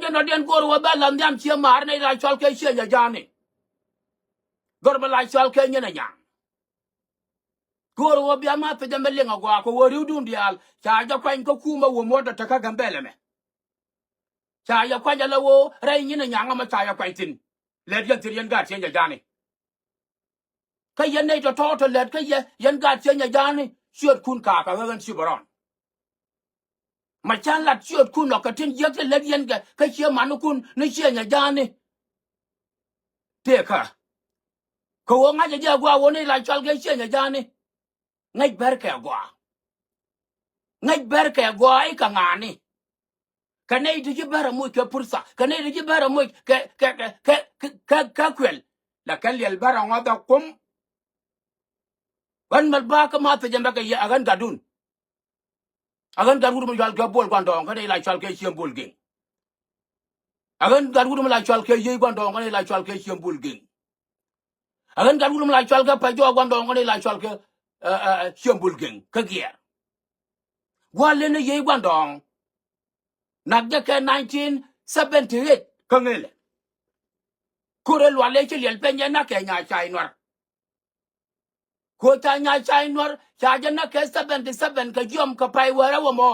cái nó điên gor wa ba lam nham chia mar này lại cho cái chia nhà gia này gor ba lại cho cái như này nhang gor wa bia ma pe jambe lenga gwa ko wori udun dial cha ja kwan ko kuma wo moda taka gambele me cha ya kwan la wo rai ni na nyanga ma cha ya kwan tin le dia tirien ga chia nhà gia này cái yen này to le cái yen ga chia nhà gia này chuột kun ka gan si baron mà chan lạt chuột kun nó cái tin giấc cái lấy yên cái chia mà nó kun nó chia nhà gia này thế cả cậu ngay giờ qua vô này lại cho cái chia nhà gia này ngay ber cái qua ấy cả ngàn này cái này thì chỉ ber mũi cái pursa cái này thì chỉ ber mũi cái quel là cái liều ber ngõ đó cũng vẫn mà ba cái mà phải làm cái agan gadun mà cho cái bol quan trọng cái này lại cho cái chia bol ging agan gadun mà lại cho cái dây quan trọng cái này lại cho cái chia bol ging agan gadun mà lại cho cái phải cho quan trọng cái này lại cho cái chia bol ging cái kia qua lên cái dây quan trọng nạc cái 1978 cái này là cô lo lấy cái liền bên nhà nạc cái nhà trai nó cô ta nhà trai nó cha dân nạc cái 77 cái giom cái phải vào đâu mà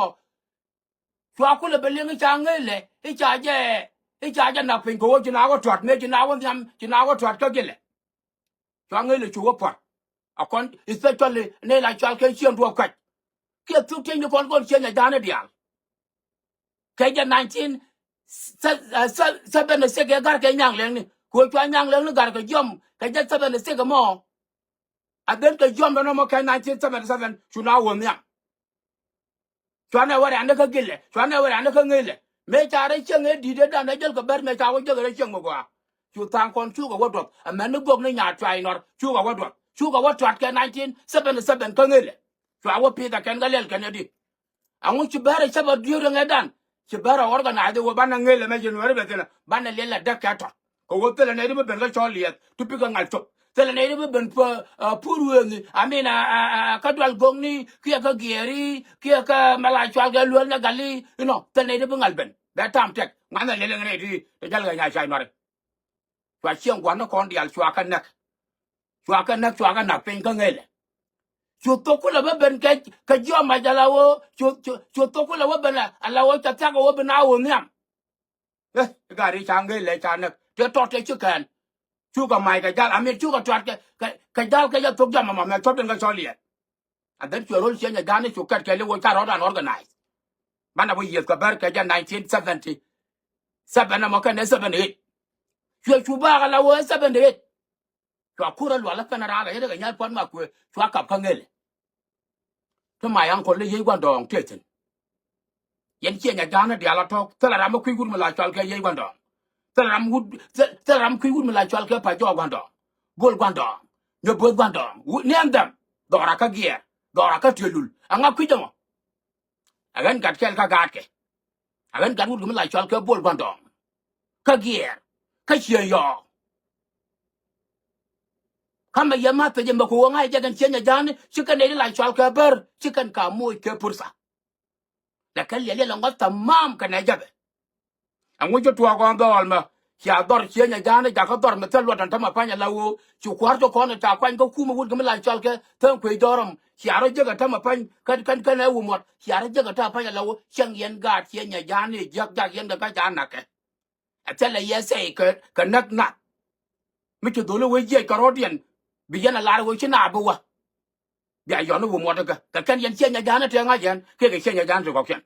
cho cô là bên liên cái trang ấy là cái cha dân nạc bình cô chỉ nào có trọt mấy chỉ nào có trọt cái gì là cho người là chú có à con especially này là cho cái chuyện đùa quạch kia tu trên như con chuyện này ra nó điang cái giờ 1976 cái gar cái nhang lên này cô cho nhang lên nó gar cái giom cái giờ 76 cái mò à đến cái giom đó nó cái 1977 chú nào uống nhang cho nên anh nó cái gì lệ cho nên anh nó cái gì lệ mấy cha đấy chân ấy đi đến đây nó cái bát mấy cha có chơi cái chân mà qua chú thang con chú có quật à mà nó buộc nó nhà trai nó chú có quật chú có quật cái 1977 cái gì lệ chú áo pita cái lên cái này đi anh muốn chú bé đấy sao điều được nghe đàn chú bé rồi cái này thì वो ban ngày là mấy chuyện vậy bây giờ ban ngày là đất cát có वो tên là này thì bên cái cho liệt tu bị cái ngal chụp tên là này thì bên puru ni amin cái đoan gong ni kia cái gieri kia cái malai cho cái luôn là gali you know tên này thì bên ngal bên bé tam tek ngắn là lên này thì để cho người nhà trai nó và chiang quán nó còn đial cho cái nặc bên cái nghề này chú tôi cũng là bên cái gió mà giờ là chú tôi cũng là bên là chắc chắc là bên nào nhỉ cái đi sang cái lệ cha nặc để trọt cái chú kèn chú có mày cái dal amen chú có trọt cái dal cái thuộc gió mà mày trọt bên cái xóa liệt anh đến chú rồi xem nhà gan chú cắt cái lúa cha rồi organize bạn nào bây giờ cái bar cái giờ 1970 7 năm cái này 78 chú ba cái là 78 chú kura lúa là cái nào là cái nhà phân mà chú cặp cái nghềทำไมอังคนเลยยี่วันดองเท่จริงยันเชี่ยนยานะเดี๋ยวเราทอกแต่ละรำคุยกุนมาลายจอลแค่ยี่วันดองแต่ละรำคุยกุนมาลายจอลแค่พายจอวันดองบุลวันดองเนื้อบุลวันดองเนี่ยอันเดิมดอรักเกียร์ดอรักเทลุลอังคุยจังวะอันกัดแค่กัดแค่อันกัดกุนมาลายจอลแค่บุลวันดองเกียร์เชี่ยยอkama yama pe jemba ko ngai jagan chenya jani chikan ne la chal ka ber chikan ka moy ke pursa la kal yele la ngot tamam kana jabe angu jo tuwa ko ndol ma ya dor chenya jani ja ka dor metel wadan tama panya lawo chu kwarto ko na ta kwan ko kuma wud gamla chal ke tan ko dorom ya ro jaga tama pan kan wu mot ya ro jaga ta panya lawo chang yen ga chenya jani jag yen da ka jana ke atela yese ke nak mi chu dole we je karodian bijana lar wo china buwa ya yo no mo daga ka kan yan chenya jana te nga jan ke chenya jan ko ken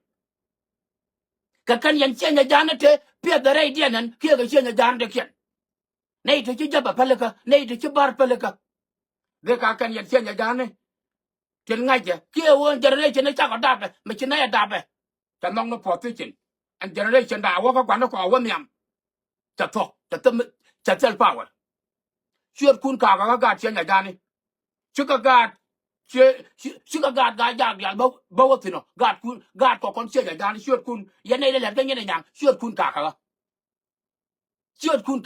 ka kan yan chenya jana te pe da rai dia nan ke chenya jan de ken nei to chi jaba palaka nei to chi bar palaka de ka kan yan chenya jana ten nga je ke won generation ne cha ko da be me china ya da be ta nong no po ti chin an generation da wo ka kwan ko wa miam ta to ta tel power chuyện kun cả gạt chuyện nhà gan đi chứ cả gạt gạt gạt bao thì nó gạt có con chuyện nhà gan đi chuyện kun hiện nay là cái như này nhàng chuyện kun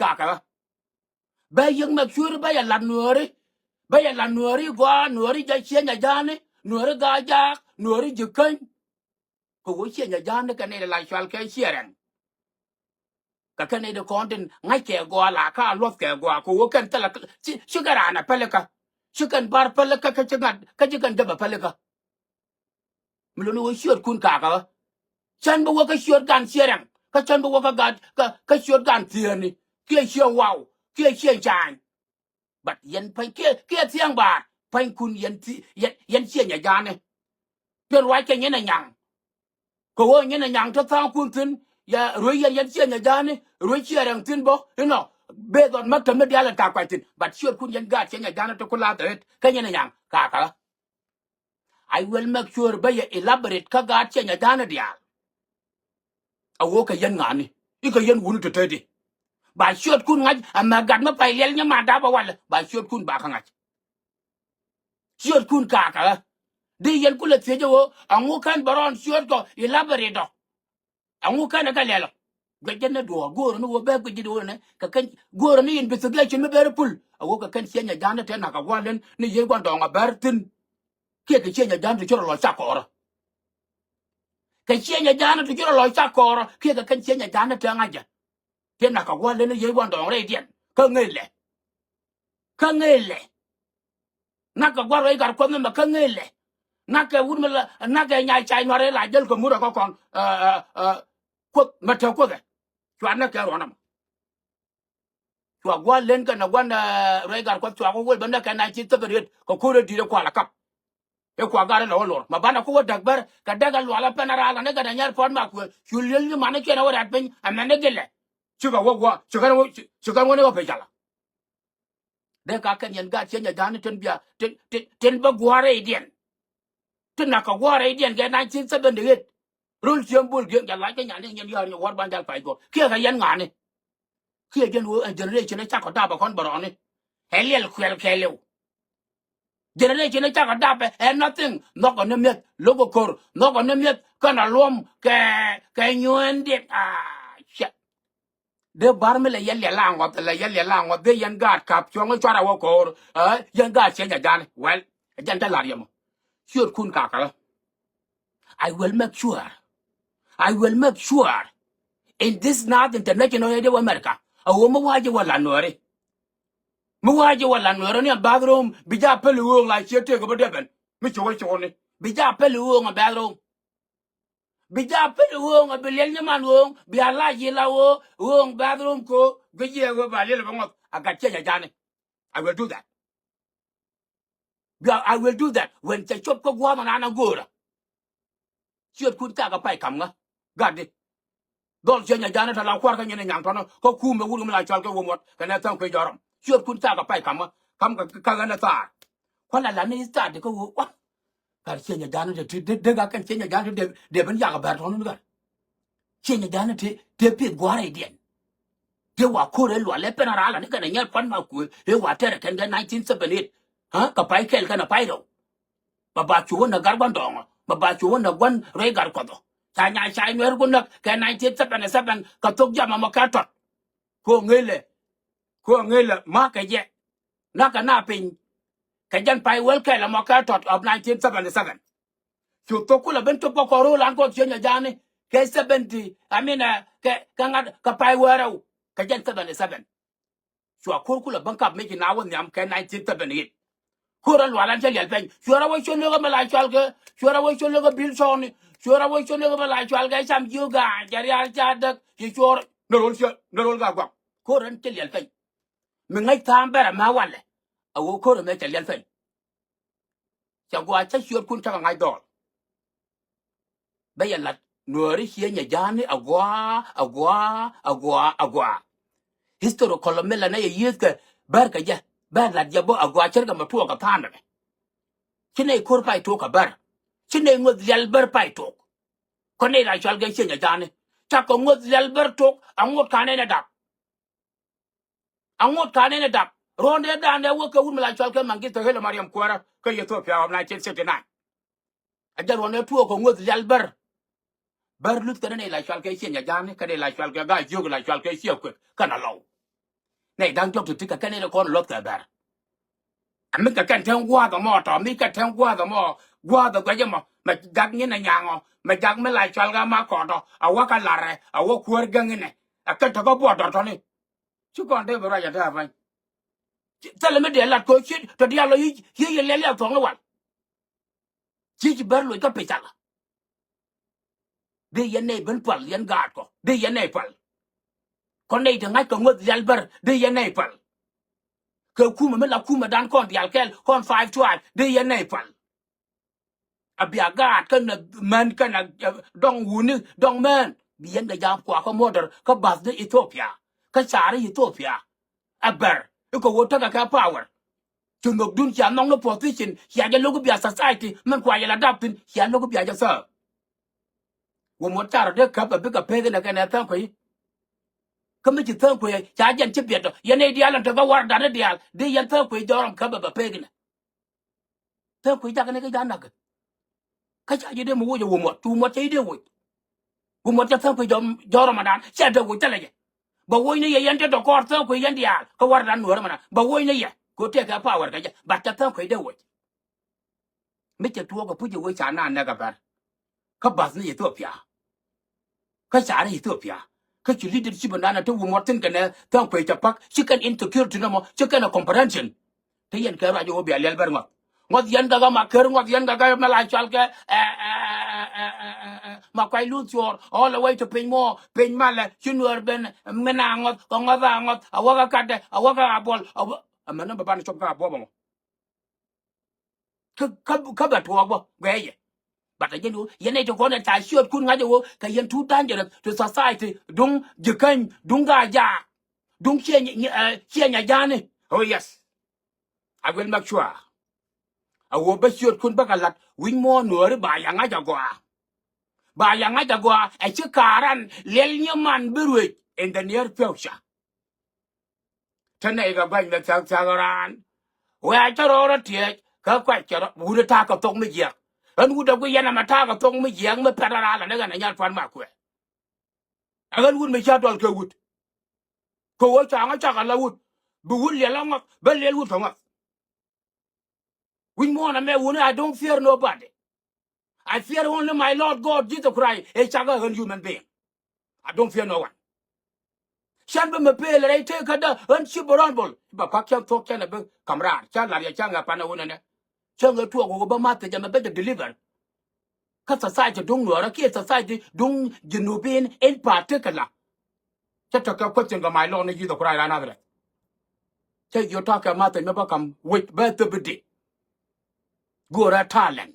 cả bây giờ mà chuyện bây giờ là nửa đi qua nửa đi chơi chuyện nhà gan đi nửa đi gạt nửa đi giật kênh có chuyện nhà gan đấy cái này là lại chuyện cái chuyện ka kane de kontin ngai ke go la ka lot ke go ko wo kan tala shigara na peleka shikan bar peleka ka chigan da ba peleka mulunu wo shiot kun ka chan bo ka shiot gan sierang ka chan bo ka gad ka shiot gan tiani ke shio wow ke shio chan but yen pai ke tiang ba pai kun yen ti yen chen ya jane per wa ke nyena nyang ko wo nyena nyang ta tang kun tin ya ro yen chen ya jane ro sierang tin bo be don makta me diala ka kwatin but shiot kun yen gad chen ya jane to kula da ka nyena nyang ka I will make sure by elaborate ka gad chen ya jane dia awo ka yen ngani ika yen wunu to tedi ba shiot kun ngaj amma gad ma pai lel nya ma da ba wala ba shiot kun ba ka ngaj shiot kun ka de yen kula tejo angu kan baron shiot ko elaborate do angu kan ka lelo gajena do goro no be gidi do ne ka kan goro ni investigation me bere pul awo ka kan chen ya jane te na ka gwalen ni yen gwan do nga bertin ke chen ya jane to lo cha ko cái chuyện nhà jana thì cái loại chắc cò kia cái chuyện nhà jana thế ngay chứ thế nào có quan lên nó dễ quan trọng đây điện cơ nghe lệ nãy có quan đây cả quan mà cơ nghe lệ nãy cái uốn mà nãy cái nhà trai nó đây lại dân có mua được có còn quất mà theo quất cái chuyện nó cái đó nằm chuyện quan lên cái nào quan đây cả quan chuyện có quan vấn đề cái này chỉ tập được có khu đi được qua là cấp e kwa gara na wolor ma bana ko dagbar ka dagal wala penara la ne ga nyar fon ma ko julil ni mane ke na wada pen amane gele chuga wogwa chuga woni wa pejala de ka kan yan ga chen ya dan ten bia ten ba gware idien ten na ka gware idien ga 1978 rul chembul ge ga la ke nyan ni yan ni war ban dal pai go ke ga yan ngane ke gen wo generation cha ko da ba kon barone helel kwel kelew generation cha ka dape and nothing no ko nemet logo kor no ko nemet kana lom ke nyuende shit de barmele yelle lango la yelle lango de yan gat kap chongo chara wo kor yan gat chen ya jan well jan ta la yamo sure kun ka kala I will make sure in this not international area of America awo mo waje wala nore muwaje wala nore ni bathroom bija pelu wo la chete ko deben mi chowo ni bija pelu wo bathroom bija pelu wo belel ni man wo bi ala yila wo bathroom ko gije go ba le ba ngot aga cheja jane I will do that I will do that when che chop ko gwa na gora chiot kun ka pai kam nga gadi dol chenya jane ta la kwar ka nyene nyang tono ko kume wulu la chal ko wo mot kana tan ko joram chiot kun ka pai kam ka na ta kwala la ni sta de ko wa ka chenya jane de ga kan chenya jane de ban ya ga bar tono ga chenya jane te pi gware dien de wa ko re lo le penara la ni kana nyal pan ma ku e wa tere kan ga 1978 ka pai kel kana pai do ba chu na gar ban dong ba chu na gwan re gar ko do cha nya chai ner gun na ka 1977 ka tok jama ma ka tot ko ngele ma ka je na ka na pin ka jan pai wel ka la ma ka tot of 1977 chu to kula ben to ko ro lan ko chen jane ke 70 amina ka pai wero ka jan 77 chu ko kula ban ka me ki na won yam ka 1978 Kuran walan cha yel pen chura wo chon lo ma la chal ke chura wo chon lo bil son chura wo chon lo ma la chal ga sam ju ga jar ya cha dak chi chor no rol ga gwa kuran cha yel pen mi ngai tam bera ma wale a wo kuran me cha yel pen cha gwa cha chur kun cha ngai dol ba ya lat no ri hie nya jani agwa history kolomela na ye yes ke bar ka ja bar la jabo agwa cher ga matu ka tan ne chine kor pai to ka bar chine ngod yal bar pai to ko ne la chal ga chen ja ne ta ko ngod yal bar to angot ka ne dak ronde da ne wo ka wul la chal ka mangi to hele mariam kwara ka ye to pya 1979 ajar wona to ko ngod yal bar lut ka ne la chal ka chen ja ne ka ne la chal ka ga jog la chal ka sia ko kana law này đang cho tụi cái này là con lót cả bà mình cả cần theo qua cái mò tỏ mình cả theo qua cái gì mà gác như này nhà ngò mà gác mới lại cho cái mà còn đó à quá cái là rồi à quá cuốn găng như này akan ta go bo do to ni chu kon de bra ya ta fa tele me de la ko chi to dia lo yi le le to ngwan chi ber lo ka pe ta de ye ne ben pal yen ga ko de ye ne pal kon nei ta ngai ko ngot yal ber de ye ne pal ke kuma me la kuma dan kon dial kel kon 5 12 de ye ne pal abia ga kan man kan dong wuni dong man bien da jam kwa ko moder ko bas de Ethiopia ka sare Ethiopia aber ko wota ka power tunok dun cha nong no position ya ga logo bia society man kwa ya adaptin ya logo bia ja sa wo mo tar de ka ba ka pe na ka na tan ko yi ka mi ti tan ko ya cha jan chi bia to ya ne dia lan to ga war da de dia de yan tan ko joram ka ba pe na tan ko ja ka ne ka ja na ka cha je de mo wo mo tu mo che de wo mo ta tan ko joram dan cha de wo ta le ba wo ne ya yan te to ko tan ko yan dia ka war dan no mana ba wo ne ya ko te ka power ka ja ba ta tan ko de wo me che tuo ko pu je wo cha na na ka ba ka bas ni Ethiopia ka cha ni Ethiopia ka chi leadership na na to wo motin ka na tan ko ta pak chicken insecurity no mo chicken comprehension te yen ka ra jo bi alel ber ngot yen ga ma ker ngot yen ga ma la chal ke ma kwai lu chor all the way to pin mala chinwer ben mena ngot ko ngava ngot awaga kade awaga abol amana ba ban chop ka bo bo ka ba to bo gwe but again you need to go and tell you kun ngaje wo ka yen too dangerous to society dung jikan dunga ja dung chen jane oh yes I will make sure I will be sure kun bakalat win more no ba yanga jagwa ba yanga jagwa e chikaran lel nyaman birwe in the near future tane ga ban da tsaran we a charo tie ka kwa charo wuda ta ka tok mi ya an wuda ko yana mata ka tok mi ya me perara la daga na nyal fan ma kwe agan wud me cha dol ke wud ko wo cha nga cha ka la wud bu wud le la ngak ba le wud fa ngak win mo na me wona I don't fear nobody I fear only my Lord God Jesus Christ a chaga a human being I don't fear no one shan be me pele re te ka da an chi boran bol ba pa kya tok kana be kamra cha la ya cha nga pa na wona ne changa tuwa ko ba mate jama be deliver ka society dung no ra ki society dung jinubin in particular chata ka question ga my Lord ne Jesus Christ another say you talk about me ba kam with better bidi go ra talent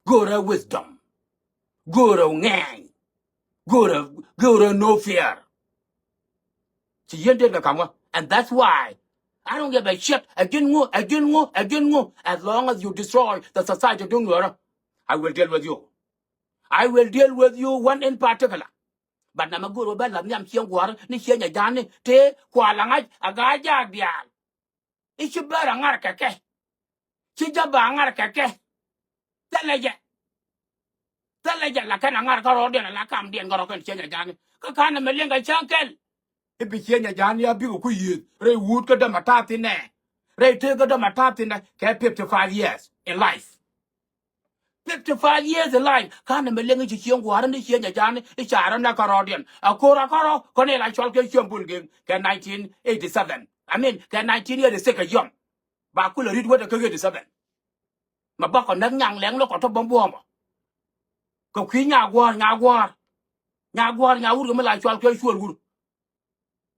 go ra wisdom go ra ngang go ra no fear si yende ga kam and that's why I don't give a shit again as long as you destroy the society dung no I will deal with you I will deal with you one in particular but na maguro ba lam yam chiang war ni chen ya jan te kwa la ngai aga ja bial ichi bara ngar ka ke chi ja ba ngar ka ke teleje la kana ngar ka ro de la kam den garo kan chen ya jan ka kana me lenga chankel e bi chen ya jan ya bi ku yi re wut ka da matati ne re te ka da matati ne ke 55 years in life 55 years in life kana me lenga chi chiang war ni chen ya jan e chara na ka ro den akora ka ro ko ne la chol ke chen bun gen ke 1987 I mean ke 1986 yom ba ku le rit wa de ke 87 ma ba ko nang nyang leng lo ko to bom bom ko kwi nya wur me la chwal ke shwol wur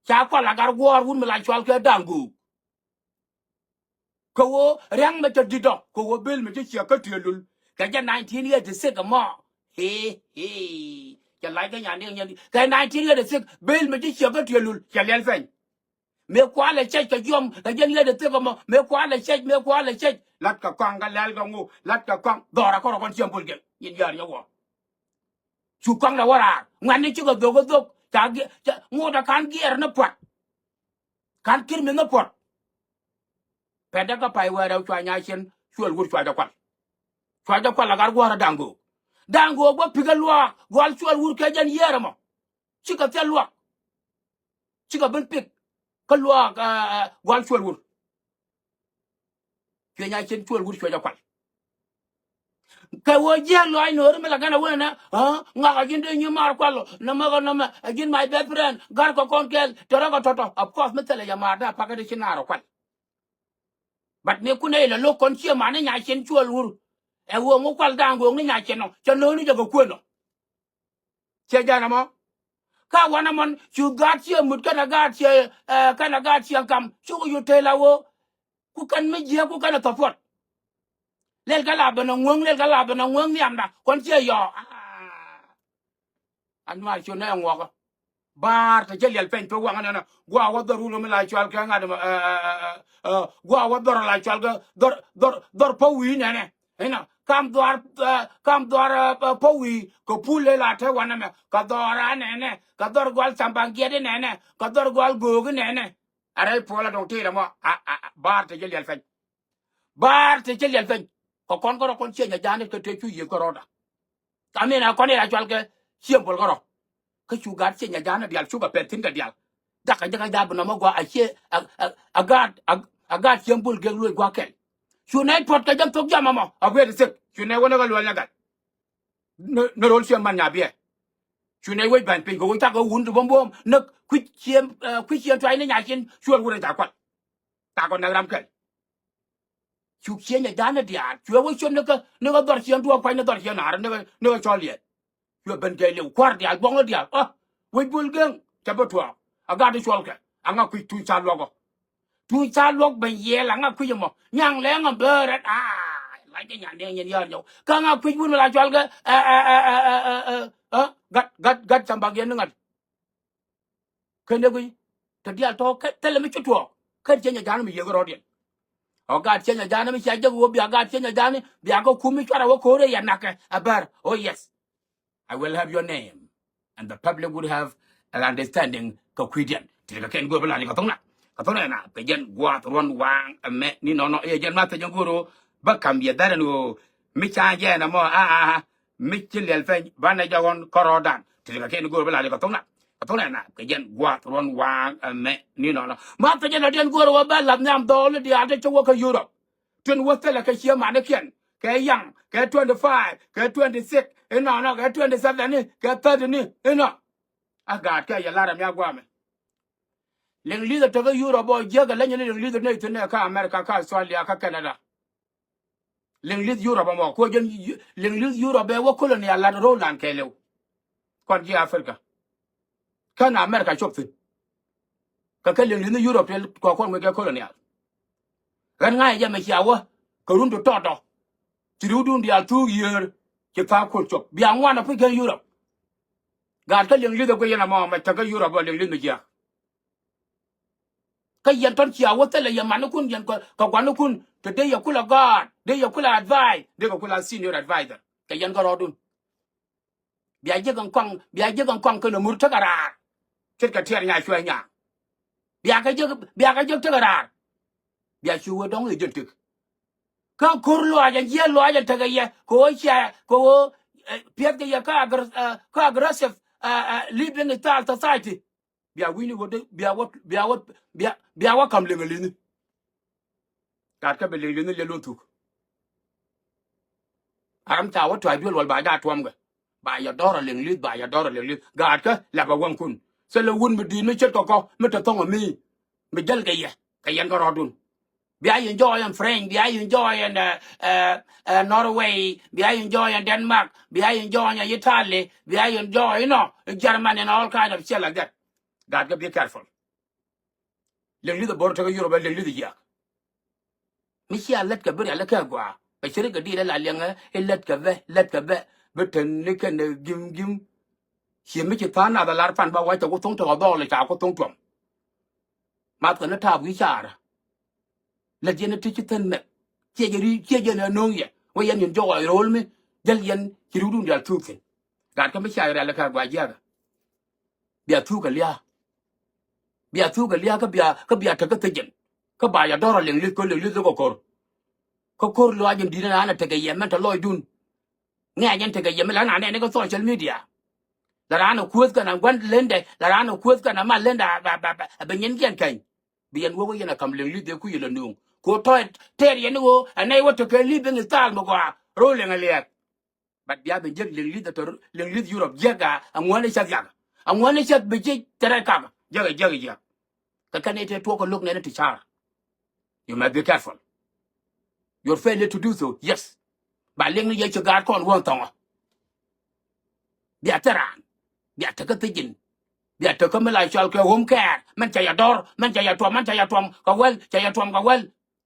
cha ko la gar gwor wur me la chwal ke dangu ko wo rang me te dido ko wo bel me te chia ka tielul ka ja 1986 mo he ja la ga nya ne nya ka 1986 bel me te chia ka tielul ja len fen me kwa le che ka yom ka jen le de te ko mo me kwa le che lat ka kwang ga lel ga ngu lat ka kwang dora ko ron chiam pul ge yin yar ya wo chu kwang la wara ngani chu go dog ta ngo da kan gier na pat kan kir me na pat peda ka pai wara chwa nya chen chwal gur chwa da kwa la gar gwara dango go piga lwa gwal chwal wur ke jan yera mo chika te lwa chika ben pik ka lwa gwal chwal wur ke nya chen chwal wur chwa da kwa Ke wo je lo ai no me la gana wona ha nga ga jinde nyu mar kwalo na ma na ma agin my best friend gar ko kon kel toro ko toto of course me tele ya ma da pa ga de chinaro kwal but me ku ne la lo kon chi ma ne nya chen chuol wur e wo mo kwal da ngo ni nya chen no cho no ni jo ko no che ja na mo ka wana mon chu ga chi mut kana ga chi kam chu yu te la wo ku kan me je ku kana to pot lel ga la ba no ngong lel ga la ba no ngong ni am da kon che yo an ma chu ne ngo bar ta jeli al pen to wanga na gwa wa doru no la chwal ka ngada gwa wa dor la chwal ga dor po wi ne ina kam dor po wi ko pule la te wana me ka dora ne ka dor gwal sambang gede ne ka dor gwal gogu ne are pola don tira mo bar ta jeli al pen bar ta jeli al pen ko kon che nya jane ko te chu ye ko roda kamena kon ya chwal ga siembol ko ka chugar che nya jana dial chuga petin da dial da ka da bna mo gwa ache agad chembul ge lu gwa kel chu nay pot ka jam tok jama mo agwe de sek chu nay wona ga lu nya gat no rol che man nya bie chu nay we ban pe go ta go hun du bom bom nak kwit trai ne nya chen chuan wu da kwat ta ko na ram kel chu che nya jana dia chu wo chon ne ga dor chen du pa ne dor chen ar ne ga chol ye yo ben ge le kwar dia bong dia we bul gen ta botwa aga de chol ke anga ku tu cha log ben ye la nga ku mo nyang le nga beret la ke nyan de nyen yo ka nga ku bun la chol ke gat chamba gen ngat ke ne ku ta dia to ke tele mi chutwo ke je nya jan mi ye gro dia o ga che nya jan mi cha je wo bi aga che nya jan bi aga ku mi chara wo ko re ya nake abar oh yes I will have your name, and the public would have an understanding. Coquidian, Tilaka go Belani Katona. Katona, Pagan, Guat, Ron Wang, a me, Nino, Agent Master Janguru, Bakam Yadarano, Micha Janamo, Mitchell Elfen, Vanajawan, Corodan, Tilaka go Belani Katona. Katona, Pagan, Guat, Ron Wang, a me, Nino. Master Jan go about Lamnam Dollar, the other to work Europe. Twin was like a sheer mannequin. Ke young, ke 25, ke 26, no, ke 27, ke 30, no. I got ke ya lara mi agwa me. Ling leader to Europe boy, jaga lenye ling leader ne to ne ka America ka Australia ka Canada. Ling leader Europe mo ko jen ling leader Europe be wo colonial la Roland ke lew. Kon ji Africa. Kana America chop tin. Ka ke ling leader Europe ko kon me ke colonial. Gan ngai ya me chawo, ko run to to. Chirudun dia 2 year ke fa ko chop. Bia ngwana pe ke Europe. Gạt cái liên liên đó cái nào mà thằng cái Europe liên liên được chưa? Cái dân toàn chiều quá thế là dân mà nó cũng dân có quán nó cũng từ đây giờ cũng là God, đây giờ cũng là advice, đây cũng là senior advisor. Cái dân có rồi luôn. Bây giờ còn quăng cái nó muốn thắc ra, chết cái thiệt nhà xuôi nhà. Bây giờ thắc ra, bây giờ xuôi đóng người dân thực. Cái cột loa dân thắc cái gì, cô biết cái gì cái aggressive living style society. Bia wini wo bia wa kam lengelini ka be lengelini le lotu aram ta wa twa bi wal ba da twam ga ba ya dora lengli ba ya dora lengli ga ka la ba wan kun se le wun mi di mi chet ko mi ta tonga mi jal ga ya ka yan ga rodun bia enjoy in French bia enjoy in Norway bia enjoy in Denmark bia enjoy in Italy bia enjoy Germany and all kind of shit like that. God, gotta be careful. Lengli the border to Europe, lengli the yak. Michia let ka buri alaka gwa. Ba shiri ga di la lenga, let ka ve, beten liken gim. Shi mi chi thana da lar pan ba wa ta ko tong to do le cha ko tong tom. Ma ta na ta wi chara. La je na ti chi ten me. Che je na no ye. Wa yan yin jo ai rol mi. Jal yan chi ru dun dal tu fin. God ka michia ra alaka gwa ya ga. Bia tu ka lia. Bia thu ga lia ka bia ta ka tejin ka ba ya dora leng lit ko kor lo ajin dina na ta ga yemen ta loy dun nga yan ta ga yemen la na ne ko social media la ran ku ka na gwan lende la ran ku ka na ma lenda ba nyen gen kan bien wo yana kam leng lit de ku yela nu ko to ter yen wo anai wo to ka living style mo kwa rolling a liak but bia be jeg ling lit to ling lit Europe jega angwane chat yaga angwane chat be je tere kaga jega ka kanete to ko look ne to char you must be careful your failure to do so yes ba ling ye chugar kon won tonga bia taran bia ta ka tijin bia ta ka mala chal ke home care man cha ya dor man cha ya tom ka wel cha ya tom ka wel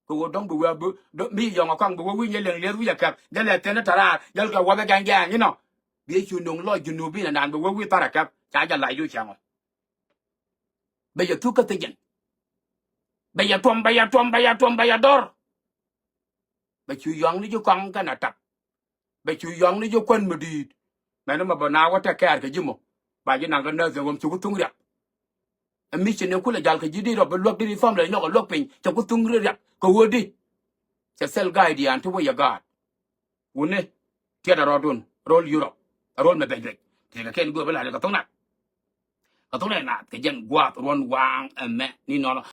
ko dong bu wa bu mi yong ka bu wi ye ling le wi ya ka de le tena tara yal ka wa ba gang gang you know bi chu nong lo junubi na nan bu wi tara ka cha ja lai yu chang bây giờ thu ka tijin bây giờ dor bây chu yong ni ju kong ka na tak bây chu yong ni ju kwen mu di mà nó mà bà nào có take care cái gì mà bà chỉ nàng cái nơi rồi chú tung riệp em mi chỉ nếu là jalk cái gì rồi bà luộc đi form lại nó có luộc pin cho cô tung riệp cô vừa đi sẽ sell guide đi ăn thu bây giờ gạt uốn này kia là roll Europe roll mà bệnh thì cái kia vừa với lại cái tông này nè cái dân qua roll wang em mẹ ni nó